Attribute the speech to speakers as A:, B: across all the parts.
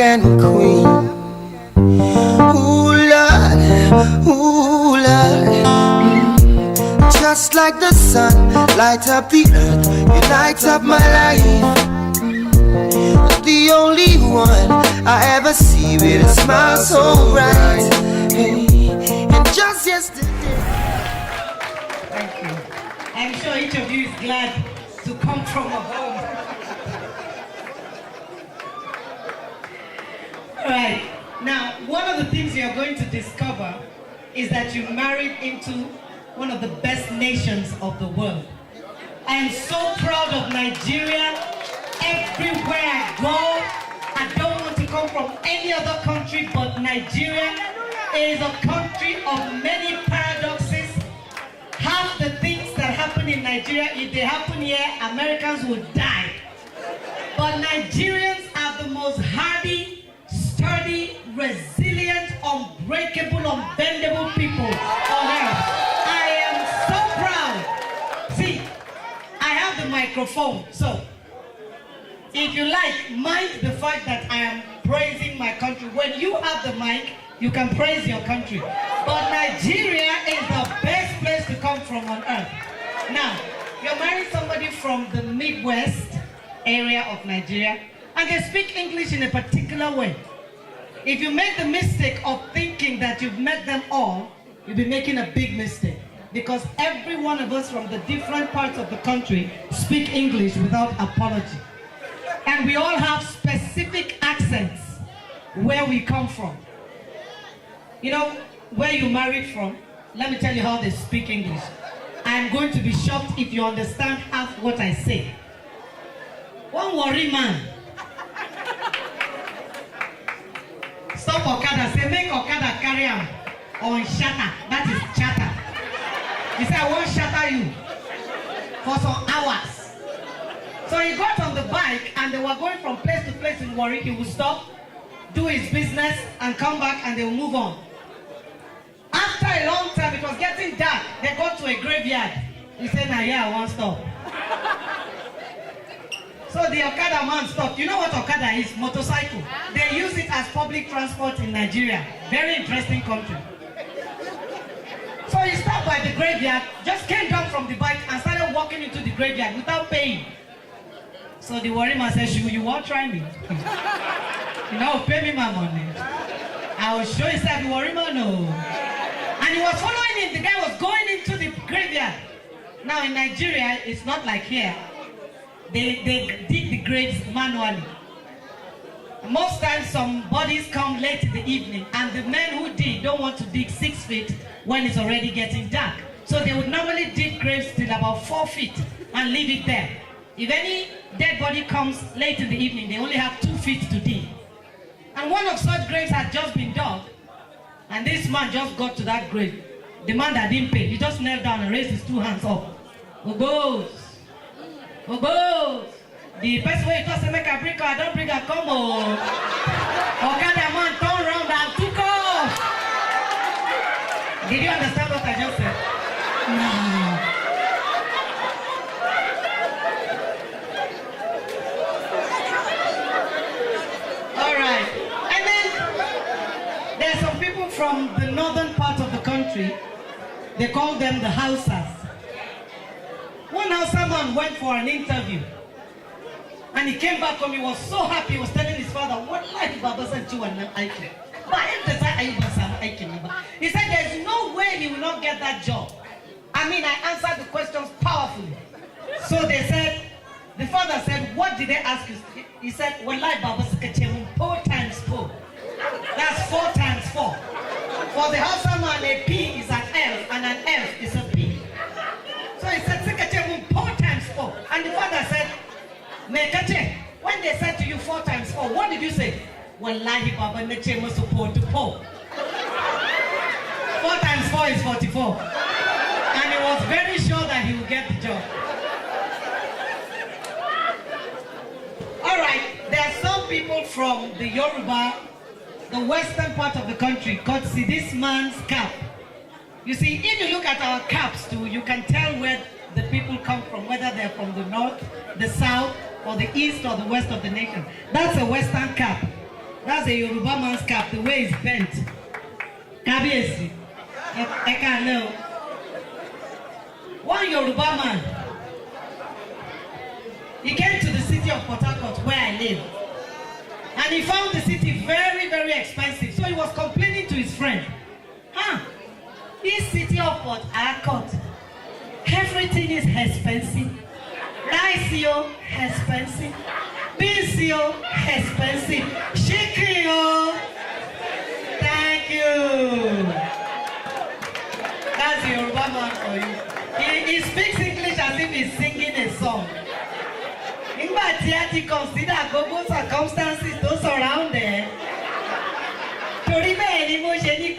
A: African queen. Ooh Lord, ooh Lord. Just like the sun, light up the earth, you light up my life. The only one I ever see with a smile so bright. And just yesterday.
B: Thank you. I'm sure each of you is glad to come from a home. Alright, now one of the things you're going to discover is that you married into one of the best nations of the world. I am so proud of Nigeria. Everywhere I go, I don't want to come from any other country, but Nigeria is a country of many paradoxes. Half the things that happen in Nigeria, if they happen here, Americans would die. But Nigerians are the most hardy, sturdy, resilient, unbreakable, unbendable people on earth. I am so proud. See, I have the microphone, so if you like, mind the fact that I am praising my country. When you have the mic, you can praise your country. But Nigeria is the best place to come from on earth. Now, you're marrying somebody from the Midwest area of Nigeria, and they speak English in a particular way. If you make the mistake of thinking that you've met them all, you'll be making a big mistake. Because every one of us from the different parts of the country speak English without apology. And we all have specific accents where we come from. You know, where you married from, let me tell you how they speak English. I'm going to be shocked if you understand half what I say. One worry man. Stop Okada, say make Okada carry him on shatter. That is chatter. He said, I won't shatter you for some hours. So he got on the bike and they were going from place to place in Warwick. He would stop, do his business and come back and they would move on. After a long time, it was getting dark. They got to a graveyard. He said, nah, yeah, I won't stop. So the Okada man stopped. You know what Okada is? Motorcycle. They use it as public transport in Nigeria. Very interesting country. So he stopped by the graveyard, just came down from the bike and started walking into the graveyard without paying. So the worry man said, you won't try me. You know, pay me my money. I will show you, said the worry man, no. And he was following him. The guy was going into the graveyard. Now in Nigeria, it's not like here. They dig the graves manually. Most times some bodies come late in the evening and the men who dig don't want to dig 6 feet when it's already getting dark. So they would normally dig graves till about 4 feet and leave it there. If any dead body comes late in the evening, they only have 2 feet to dig. And one of such graves had just been dug, and this man just got to that grave. The man that didn't pay, he just knelt down and raised his 2 hands up. Ogos! Ogos! The person where he told say make a bring her, I don't bring her, come on. Okada man turned around and took off. Did you understand what I just said? No. Alright. And then there are some people from the northern part of the country. They call them the Hausas. One Hausa man went for an interview. And he came back home, he was so happy, he was telling his father, what life Baba sent you and Aiken. He said there's no way he will not get that job. I mean, I answered the questions powerfully. So they said, the father said, what did they ask you? He said, well, life Baba 4 times 4. That's 4 times 4. For the Hausa man, a P is an L and an F is a P. So he said, 4 times 4. And the father said, when they said to you 4 times 4, what did you say? Wallahi Baba Neche must support to 4. 4 times 4 is 44. And he was very sure that he would get the job. Alright, there are some people from the Yoruba, the western part of the country, could see this man's cap. You see, if you look at our caps too, you can tell where the people come from, whether they're from the north, the south, or the east or the west of the nation. That's a western cap. That's a Yoruba man's cap, the way it's bent. Kabiesi. I can't know. One Yoruba man, he came to the city of Port Harcourt where I live. And he found the city very, very expensive. So he was complaining to his friend. This city of Port Harcourt, everything is expensive. Rice, yo, expensive. Beans, yo, expensive. Chicken, yo. Thank you. That's the Yoruba man for you. He speaks English as if he's singing a song. But he had to consider global circumstances to surround them.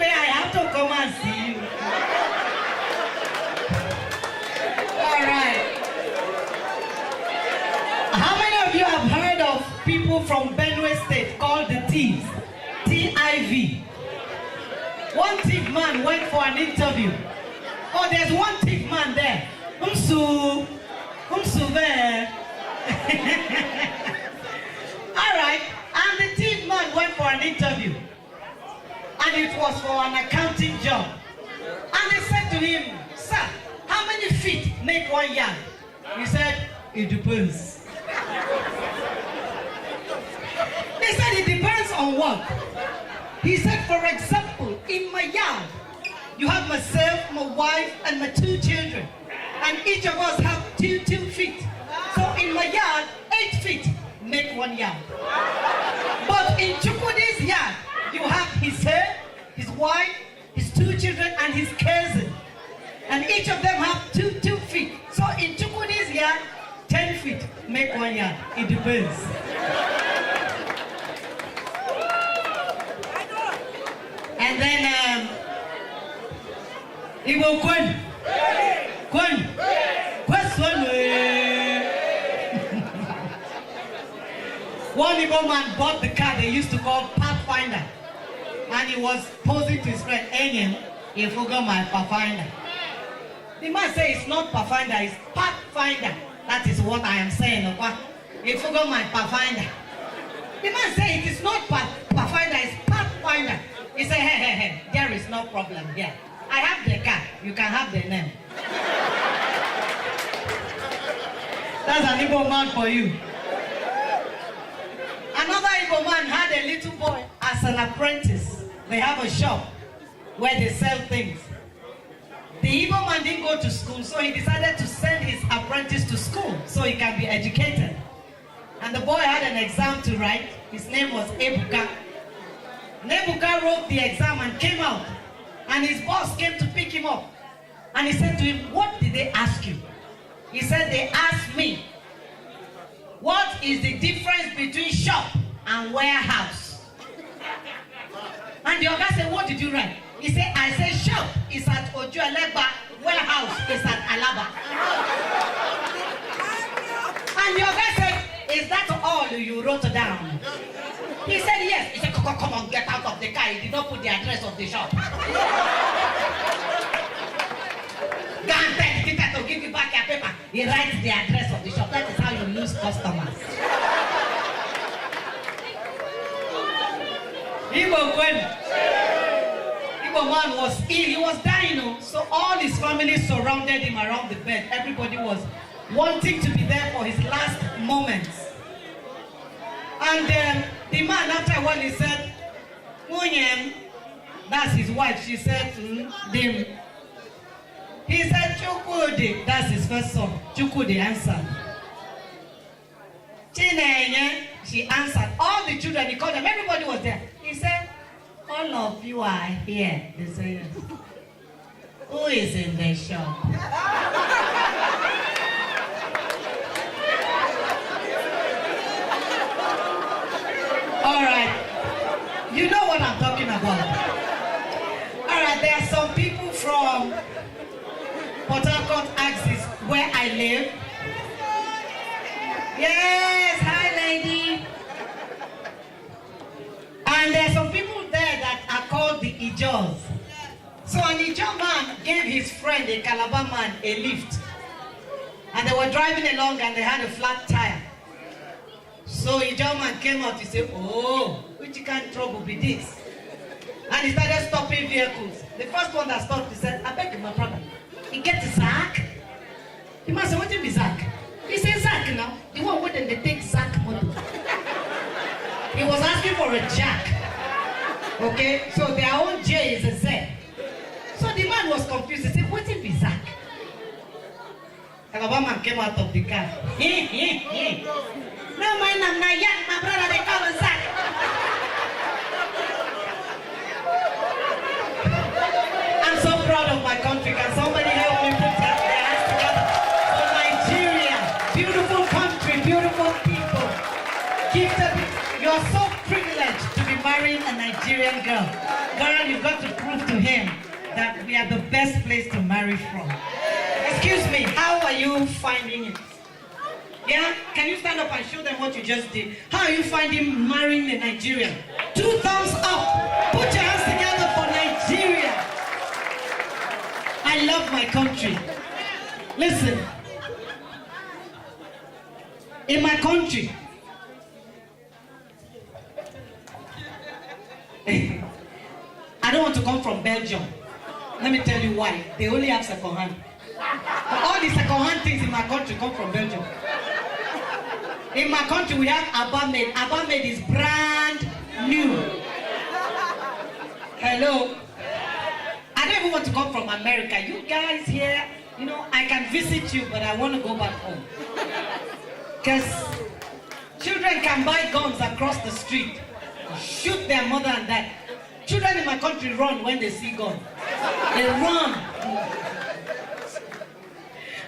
B: I have to come and see you. All right. How many of you have heard of people from Benue State called the thieves? T-I-V. One thief man went for an interview. Oh, there's one thief man there. Umsu there. All right, and the thief man went for an interview, and it was for an accounting job. And they said to him, "Sir, how many feet make 1 yard?" He said, "It depends." They said, "It depends on what?" He said, "For example, in my yard, you have myself, my wife, and my 2 children, and each of us have two feet. So in my yard, 8 feet make 1 yard. But in Chukwudi's yard, you have his hair, his wife, his 2 children, and his cousin. And each of them have two feet. So in Chukwudi's yard, 10 feet make 1 yard. It depends." And then he will Question. One Igbo man bought the car they used to call Pathfinder, and he was posing to his friend, "Enyen, you forgot my Pathfinder." The man said, "It's not Pathfinder, it's Pathfinder." That is what I am saying. You forgot my Pathfinder. The man said, "It is not Pathfinder, it's Pathfinder." He said, hey, there is no problem here. I have the car, you can have the name. That's an Igbo man for you. Another Igbo man had a little boy as an apprentice. They have a shop where they sell things. The Igbo man didn't go to school, so he decided to send his apprentice to school so he can be educated. And the boy had an exam to write. His name was Ebuka. Ebuka wrote the exam and came out. And his boss came to pick him up. And he said to him, "What did they ask you?" He said, "They asked me, what is the difference between shop and warehouse?" And the other said, "What did you write?" He said, "I said shop is at Ojuelegba, warehouse is at Alaba." And the other said, "Is that all you wrote down?" He said, "Yes." He said, Come on, get out of the car." He did not put the address of the shop. Go and tell the teacher to give you back your paper. He writes the address of the shop. That is how you lose customers. Igbo man was ill. He was dying. So all his family surrounded him around the bed. Everybody was wanting to be there for his last moments. And the man, after a while, he said, "Munyem," that's his wife. She said, "Dim." He said, "Chukwudi," that's his first son. Chukwudi answered. Chinenye, she answered. All the children, he called them, everybody was there. He said, "All of you are here." They said, "Yes." "Who is in the shop?" All right. You know what I'm talking about. All right, there are some people from Port Harcourt axis where I live. Yes, hi lady. And there are some people there that are called the Ijos. So an Ijo man gave his friend, a Calabar man, a lift. And they were driving along and they had a flat tire. So a German came out, he said, oh, which kind of trouble be this? And he started stopping vehicles. The first one that stopped, he said, I beg you, my brother, he get the sack. The man said, what is sack? He said, sack now. The one where they take sack motor. He was asking for a jack. Okay, so their own J is a Z. So the man was confused. He said, what is the sack? And the man came out of the car. No, my brother, they call it sack. I'm so proud of my country. Can somebody help me put their hands together for Nigeria? Beautiful country, beautiful people. Gifted. You're so privileged to be marrying a Nigerian girl. Girl, you've got to prove to him that we are the best place to marry from. Excuse me, how are you finding it? Yeah? Can you stand up and show them what you just did? How are you finding marrying a Nigerian? 2 thumbs up. Put your hands together for Nigeria. I love my country. Listen. In my country, I don't want to come from Belgium. Let me tell you why. They only have second hand. All the second hand things in my country come from Belgium. In my country, we have Abba-made. Abba-made is brand new. Hello? I don't even want to come from America. You guys here, you know, I can visit you, but I want to go back home. Because children can buy guns across the street, shoot their mother and dad. Children in my country run when they see guns. They run.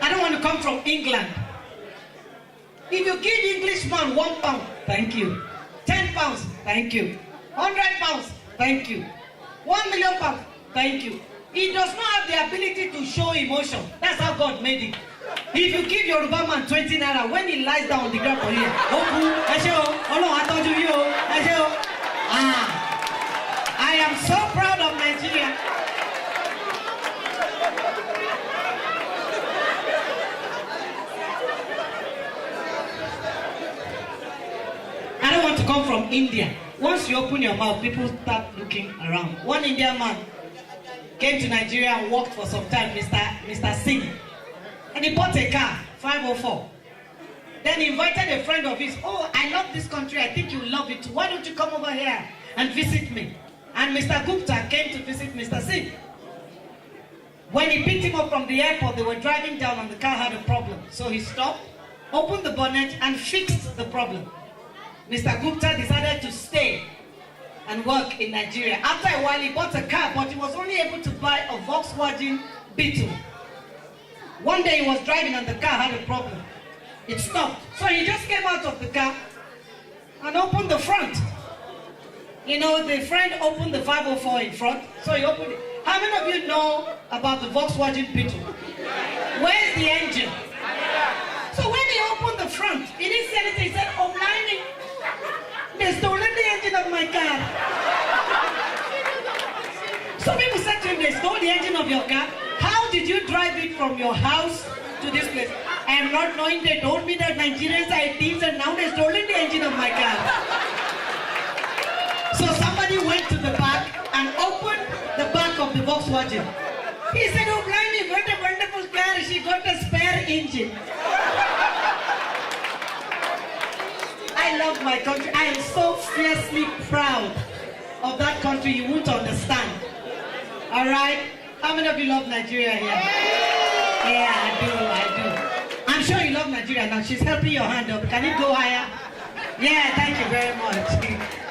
B: I don't want to come from England. If you give Englishman £1, thank you. £10, thank you. £100, thank you. £1,000,000, thank you. He does not have the ability to show emotion. That's how God made it. If you give Yoruba man 20 naira, when he lies down on the ground for you, I am so proud of Nigeria. I don't want to come from India. Once you open your mouth, people start looking around. One Indian man came to Nigeria and worked for some time, Mr. Singh. And he bought a car, 504. Then he invited a friend of his. Oh, I love this country. I think you love it too. Why don't you come over here and visit me? And Mr. Gupta came to visit Mr. Singh. When he picked him up from the airport, they were driving down and the car had a problem. So he stopped, opened the bonnet and fixed the problem. Mr. Gupta decided to stay and work in Nigeria. After a while, he bought a car, but he was only able to buy a Volkswagen Beetle. One day he was driving and the car had a problem. It stopped. So he just came out of the car and opened the front. You know, the friend opened the 504 in front, so he opened it. How many of you know about the Volkswagen Beetle? Where's the engine? So when he opened the front, he didn't say anything. He said, oh, blimey, they stole the engine of my car. So people said to him, they stole the engine of your car. How did you drive it from your house to this place? I am not knowing. They told me that Nigerians are thieves and now they stole the engine of my car. So somebody went to the back and opened the back of the Volkswagen. He said, oh, blimey, what a wonderful car. She got a spare engine. I love my country. I am so fiercely proud of that country. You won't understand. All right? How many of you love Nigeria here? Yeah, I do. I'm sure you love Nigeria now. She's helping your hand up. Can it go higher? Yeah, thank you very much.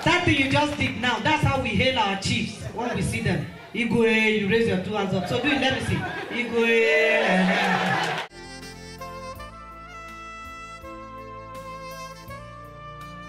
B: That thing you just did now, that's how we hail our chiefs when we see them. Igwe, you raise your 2 hands up. So do it, let me see. Igwe.